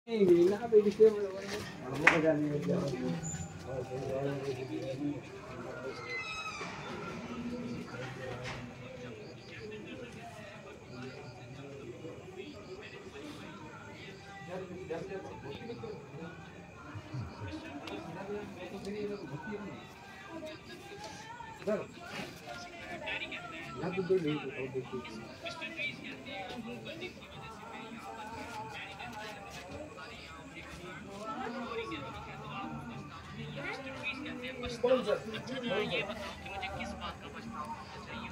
ये बताओ कि मुझे किस बात का पछतावा होना चाहिए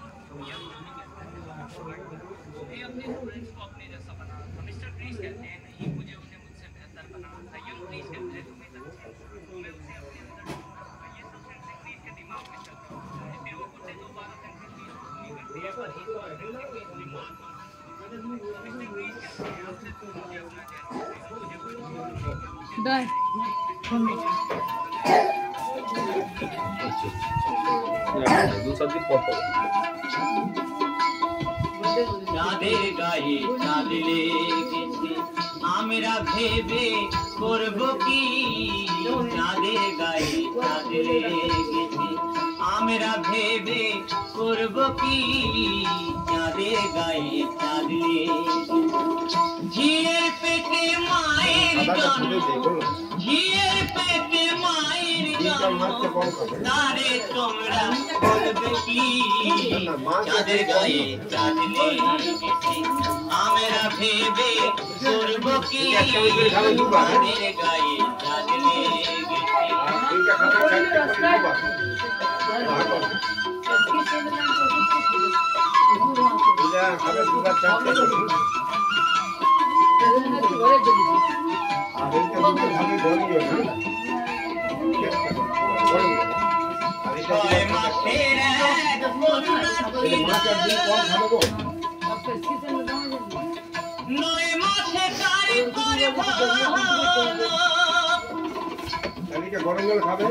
मैं अपने स्टूडेंट्स को अपने जैसा बना था। मिस्टर क्रीज कहते हैं नहीं मुझे उन्हें मुझसे बेहतर बनाना था। यंग क्रीज कहते हैं तुम्हें अच्छा तो मैं उसे अपने अंदर ढूंढूंगा। ये सब सेंट्रिक क्रीज के दिमाग में चलता होता है। फिर वो कुत्ते दोबारा सेंट्रिक क्रीज को पूरी करते हैं पर एक बार मिस्टर क्रीज कहते हैं आपसे तो मुझे अपना চাঁদের গায়ে চাঁদ লেগেছে আমরা ভেবে করব কি। চাঁদের গায়ে চাঁদ লেগেছে আমরা ভেবে করব কি। চাঁদের গায়ে চাঁদ লেগেছে ঝিয়ের পেটে মায়ের জন্ম ঝিয়ের পেটে মায়ের জন্ম তারে তোমরা বলবে কি। চাঁদের গায়ে চাঁদ লেগেছে আমরা ভেবে করব কি। চাঁদের গায়ে চাঁদ লেগেছে নয় মাসে কারি করে ভালো গরম জল খাবে